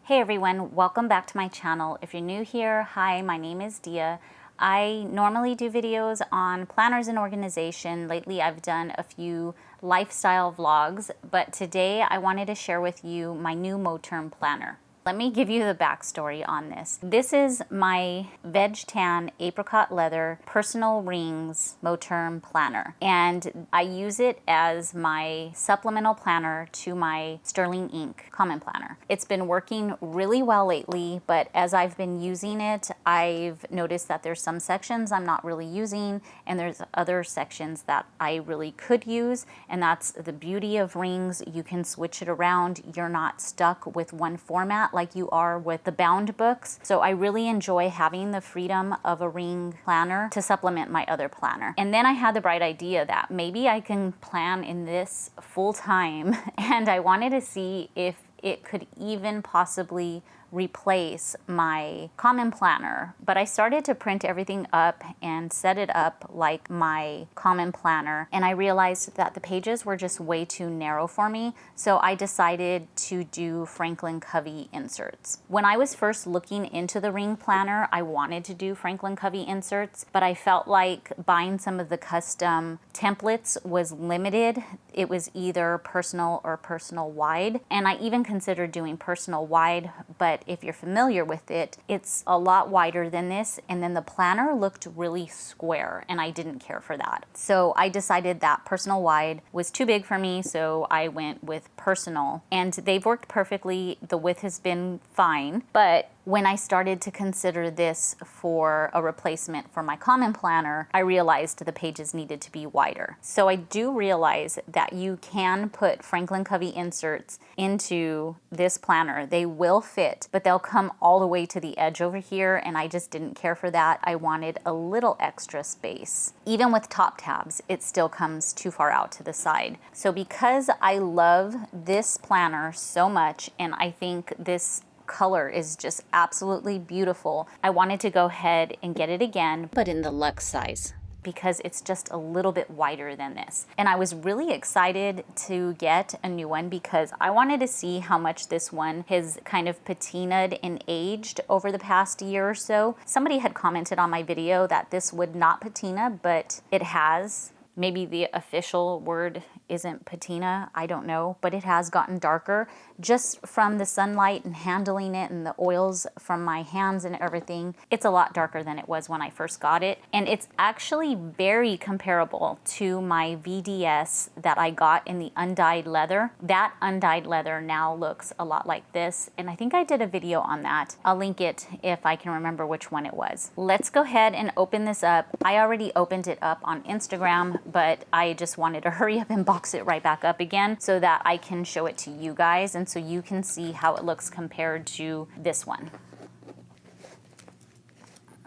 Hey everyone, welcome back to my channel. If you're new here, hi, my name is Dia. I normally do videos on planners and organization. Lately I've done a few lifestyle vlogs, but today I wanted to share with you my new Moterm planner. Let me give you the backstory on this. This is my Veg Tan Apricot Leather Personal Rings Moterm planner, and I use it as my supplemental planner to my Sterling Ink Common Planner. It's been working really well lately, but as I've been using it, I've noticed that there's some sections I'm not really using, and there's other sections that I really could use, and that's the beauty of rings. You can switch it around. You're not stuck with one format like you are with the bound books. So I really enjoy having the freedom of a ring planner to supplement my other planner. And then I had the bright idea that maybe I can plan in this full time, and I wanted to see if it could even possibly replace my common planner. But I started to print everything up and set it up like my common planner, and I realized that the pages were just way too narrow for me, so I decided to do Franklin Covey inserts. When I was first looking into the ring planner, I wanted to do Franklin Covey inserts, but I felt like buying some of the custom templates was limited. It was either personal or personal wide, and I even considered doing personal wide, but if you're familiar with it, it's a lot wider than this, and then the planner looked really square, and I didn't care for that. So I decided that personal wide was too big for me, so I went with personal, and they've worked perfectly. The width has been fine, but when I started to consider this for a replacement for my common planner, I realized the pages needed to be wider. So I do realize that you can put Franklin Covey inserts into this planner. They will fit, but they'll come all the way to the edge over here, and I just didn't care for that. I wanted a little extra space. Even with top tabs, it still comes too far out to the side. So because I love this planner so much, and I think this color is just absolutely beautiful, I wanted to go ahead and get it again, but in the luxe size, because it's just a little bit wider than this. And I was really excited to get a new one because I wanted to see how much this one has kind of patinaed and aged over the past year or so. Somebody had commented on my video that this would not patina, but it has. Maybe the official word isn't patina, I don't know, but it has gotten darker just from the sunlight and handling it and the oils from my hands and everything. It's a lot darker than it was when I first got it, and it's actually very comparable to my VDS that I got in the undyed leather. That undyed leather now looks a lot like this, and I think I did a video on that. I'll link it if I can remember which one it was. Let's go ahead and open this up. I already opened it up on Instagram, but I just wanted to hurry up and box it right back up again so that I can show it to you guys and so you can see how it looks compared to this one.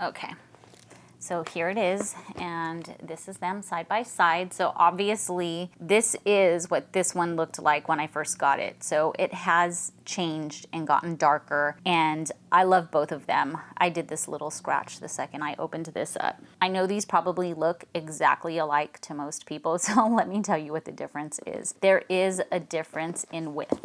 Okay. So here it is, and this is them side by side. So obviously this is what this one looked like when I first got it. So it has changed and gotten darker, and I love both of them. I did this little scratch the second I opened this up. I know these probably look exactly alike to most people, so let me tell you what the difference is. There is a difference in width.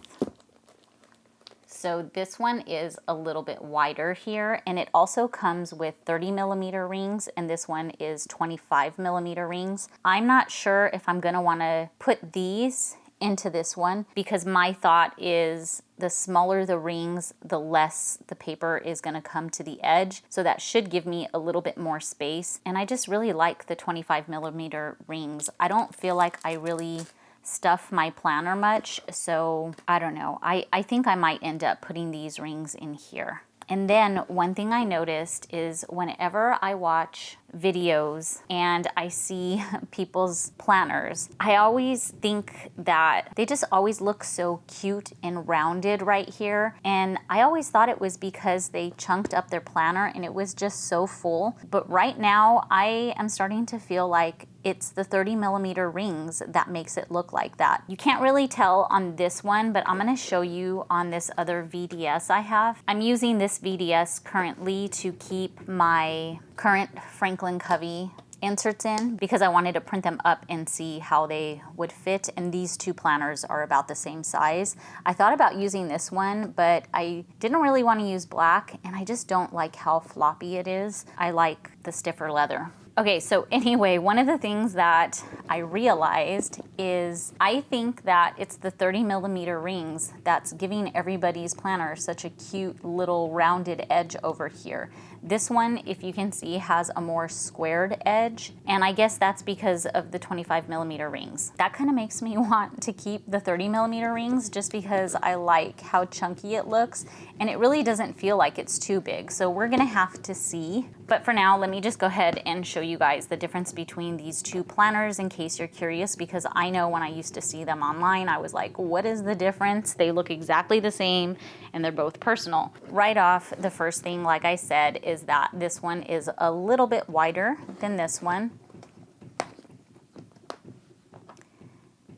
So this one is a little bit wider here, and it also comes with 30mm rings, and this one is 25mm rings. I'm not sure if I'm gonna wanna put these into this one because my thought is the smaller the rings, the less the paper is gonna come to the edge. So that should give me a little bit more space. And I just really like the 25mm rings. I don't feel like I really stuff my planner much, so I don't know. I think I might end up putting these rings in here. And then one thing I noticed is whenever I watch videos and I see people's planners, I always think that they just always look so cute and rounded right here. And I always thought it was because they chunked up their planner and it was just so full. But right now I am starting to feel like it's the 30mm rings that makes it look like that. You can't really tell on this one, but I'm gonna show you on this other VDS I have. I'm using this VDS currently to keep my current Franklin Covey inserts in because I wanted to print them up and see how they would fit, and these two planners are about the same size. I thought about using this one, but I didn't really want to use black, and I just don't like how floppy it is. I like the stiffer leather. Okay, so anyway, one of the things that I realized is I think that it's the 30mm rings that's giving everybody's planner such a cute little rounded edge over here. This one, if you can see, has a more squared edge, and I guess that's because of the 25mm rings. That kind of makes me want to keep the 30mm rings just because I like how chunky it looks, and it really doesn't feel like it's too big. So we're gonna have to see. But for now, let me just go ahead and show you guys the difference between these two planners in case you're curious, because I know when I used to see them online, I was like, what is the difference? They look exactly the same and they're both personal. Right off, the first thing, like I said, is that this one is a little bit wider than this one.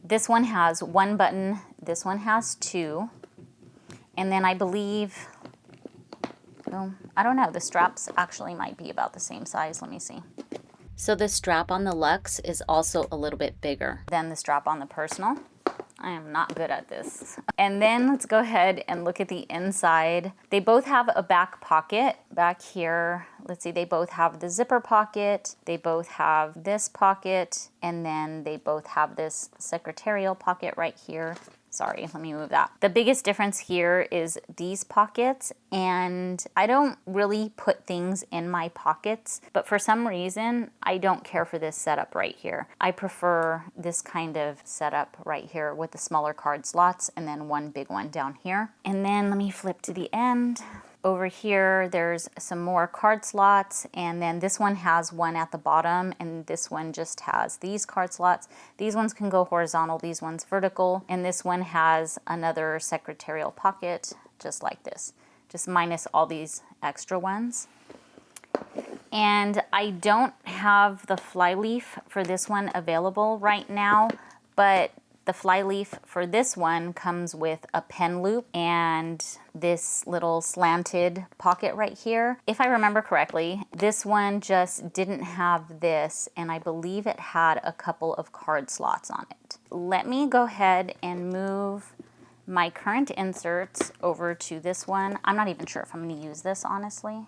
This one has one button, this one has two. And then I believe, oh, I don't know, the straps actually might be about the same size. Let me see. So the strap on the Luxe is also a little bit bigger than the strap on the Personal. I am not good at this. And then let's go ahead and look at the inside. They both have a back pocket back here. Let's see, they both have the zipper pocket. They both have this pocket, and then they both have this secretarial pocket right here. Sorry, let me move that. The biggest difference here is these pockets, and I don't really put things in my pockets, but for some reason, I don't care for this setup right here. I prefer this kind of setup right here with the smaller card slots and then one big one down here. And then let me flip to the end. Over here, there's some more card slots, and then this one has one at the bottom, and this one just has these card slots. These ones can go horizontal, these ones vertical, and this one has another secretarial pocket, just like this, just minus all these extra ones. And I don't have the flyleaf for this one available right now, but the flyleaf for this one comes with a pen loop and this little slanted pocket right here. If I remember correctly, this one just didn't have this, and I believe it had a couple of card slots on it. Let me go ahead and move my current inserts over to this one. I'm not even sure if I'm going to use this, honestly.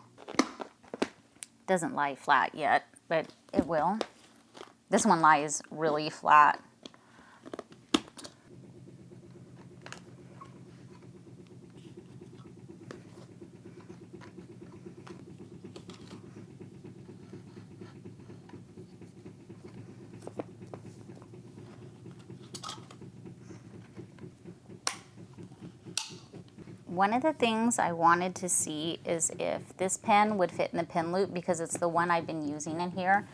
Doesn't lie flat yet, but it will. This one lies really flat. One of the things I wanted to see is if this pen would fit in the pen loop, because it's the one I've been using in here.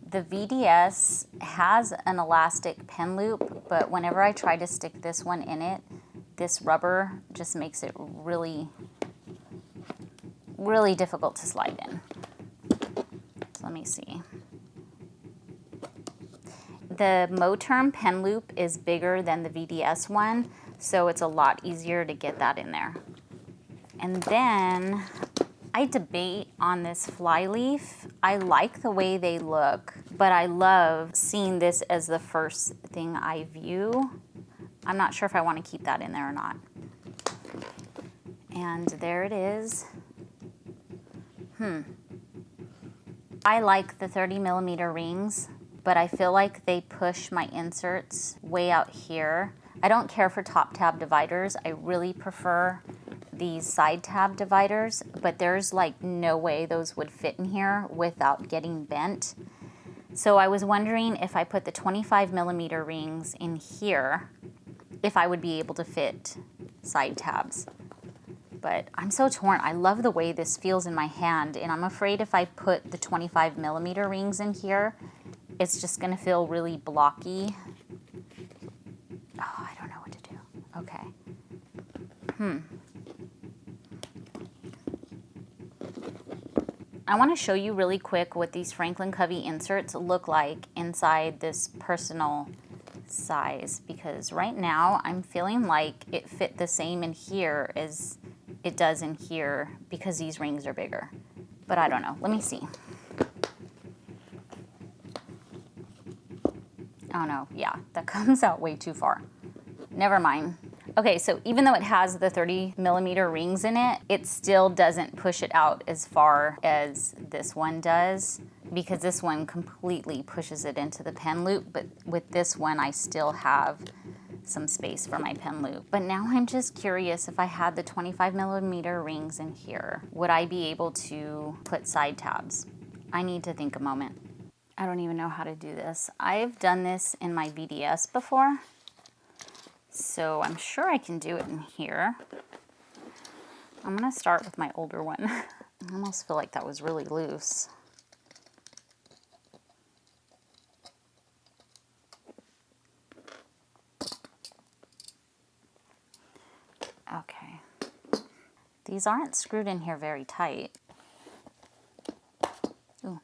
The VDS has an elastic pen loop, but whenever I try to stick this one in it, this rubber just makes it really, really difficult to slide in. So let me see. The Moterm pen loop is bigger than the VDS one, so it's a lot easier to get that in there. And then I debate on this flyleaf. I like the way they look, but I love seeing this as the first thing I view. I'm not sure if I want to keep that in there or not. And there it is. I like the 30mm rings, but I feel like they push my inserts way out here. I don't care for top tab dividers. I really prefer these side tab dividers, but there's like no way those would fit in here without getting bent. So I was wondering if I put the 25mm rings in here, if I would be able to fit side tabs. But I'm so torn. I love the way this feels in my hand, and I'm afraid if I put the 25mm rings in here, it's just gonna feel really blocky. Oh, I don't know what to do. Okay. I want to show you really quick what these Franklin Covey inserts look like inside this personal size, because right now I'm feeling like it fit the same in here as it does in here because these rings are bigger. But I don't know. Let me see. Oh no, yeah, that comes out way too far. Never mind. Okay, so even though it has the 30mm rings in it, it still doesn't push it out as far as this one does, because this one completely pushes it into the pen loop, but with this one I still have some space for my pen loop. But now I'm just curious, if I had the 25mm rings in here, would I be able to put side tabs? I need to think a moment. I don't even know how to do this. I've done this in my BDS before, so I'm sure I can do it in here. I'm gonna start with my older one. I almost feel like that was really loose. Okay. These aren't screwed in here very tight. Ooh,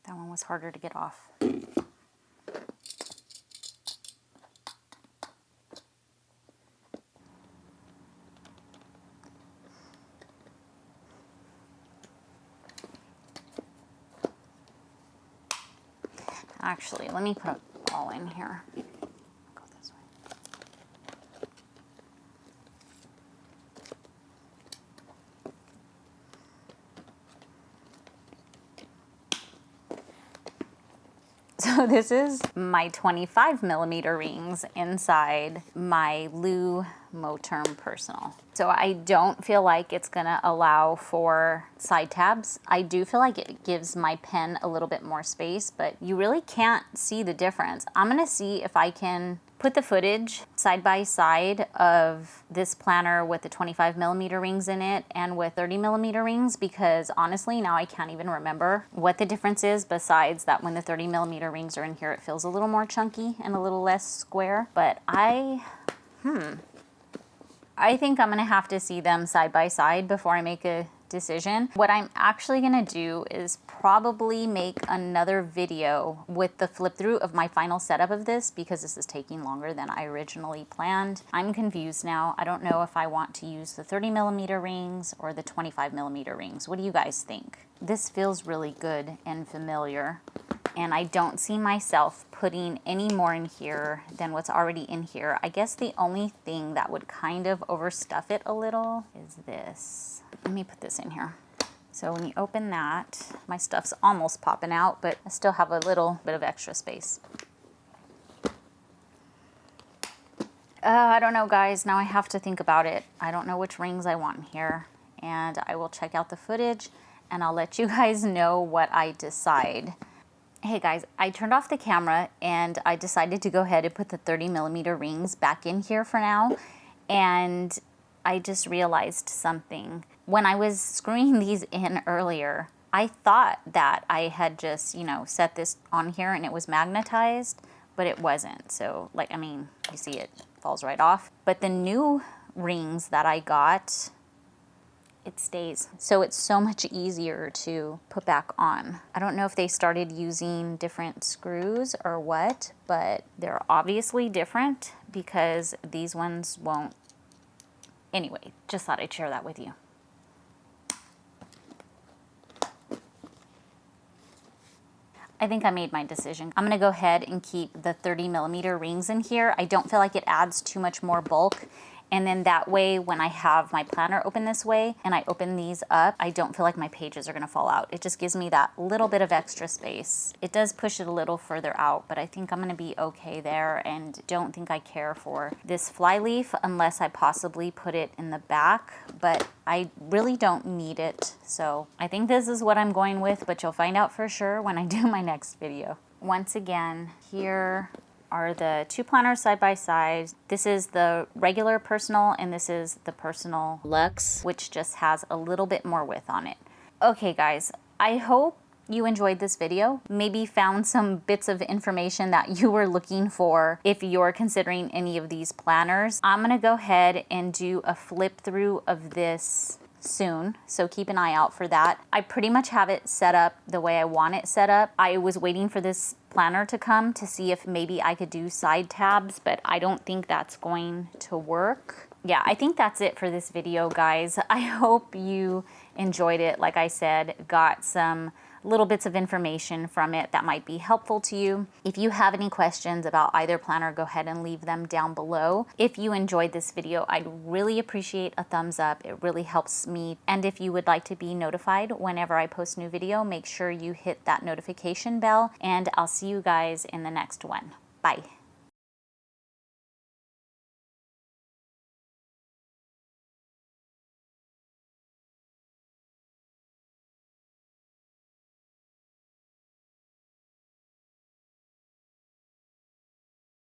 that one was harder to get off. Actually, let me put it all in here. Go this way. So this is my 25mm rings inside my Lou Moterm Personal. So I don't feel like it's gonna allow for side tabs. I do feel like it gives my pen a little bit more space, but you really can't see the difference. I'm gonna see if I can put the footage side by side of this planner with the 25mm rings in it and with 30mm rings, because honestly now I can't even remember what the difference is, besides that when the 30mm rings are in here it feels a little more chunky and a little less square. But I think I'm gonna have to see them side by side before I make a decision. What I'm actually gonna do is probably make another video with the flip through of my final setup of this, because this is taking longer than I originally planned. I'm confused now. I don't know if I want to use the 30mm rings or the 25mm rings. What do you guys think? This feels really good and familiar, and I don't see myself putting any more in here than what's already in here. I guess the only thing that would kind of overstuff it a little is this. Let me put this in here. So when you open that, my stuff's almost popping out, but I still have a little bit of extra space. I don't know, guys. Now I have to think about it. I don't know which rings I want in here, and I will check out the footage and I'll let you guys know what I decide. Hey guys, I turned off the camera and I decided to go ahead and put the 30mm rings back in here for now, and I just realized something. When I was screwing these in earlier, I thought that I had just, you know, set this on here and it was magnetized, but it wasn't. So, like, I mean, you see it falls right off. But the new rings that I got, it stays. So it's so much easier to put back on. I don't know if they started using different screws or what, but they're obviously different because these ones won't. Anyway, just thought I'd share that with you. I think I made my decision. I'm gonna go ahead and keep the 30mm rings in here. I don't feel like it adds too much more bulk. And then that way, when I have my planner open this way and I open these up, I don't feel like my pages are gonna fall out. It just gives me that little bit of extra space. It does push it a little further out, but I think I'm gonna be okay there, and don't think I care for this flyleaf unless I possibly put it in the back, but I really don't need it. So I think this is what I'm going with, but you'll find out for sure when I do my next video. Once again, here are the two planners side by side. This is the regular Personal and this is the Personal Luxe, which just has a little bit more width on it. Okay guys, I hope you enjoyed this video, maybe found some bits of information that you were looking for if you're considering any of these planners. I'm gonna go ahead and do a flip through of this soon, so keep an eye out for that. I pretty much have it set up the way I want it set up. I was waiting for this planner to come to see if maybe I could do side tabs, but I don't think that's going to work. Yeah, I think that's it for this video, guys. I hope you enjoyed it. Like I said, got some little bits of information from it that might be helpful to you. If you have any questions about either planner, go ahead and leave them down below. If you enjoyed this video, I'd really appreciate a thumbs up. It really helps me. And if you would like to be notified whenever I post a new video, make sure you hit that notification bell, and I'll see you guys in the next one. Bye.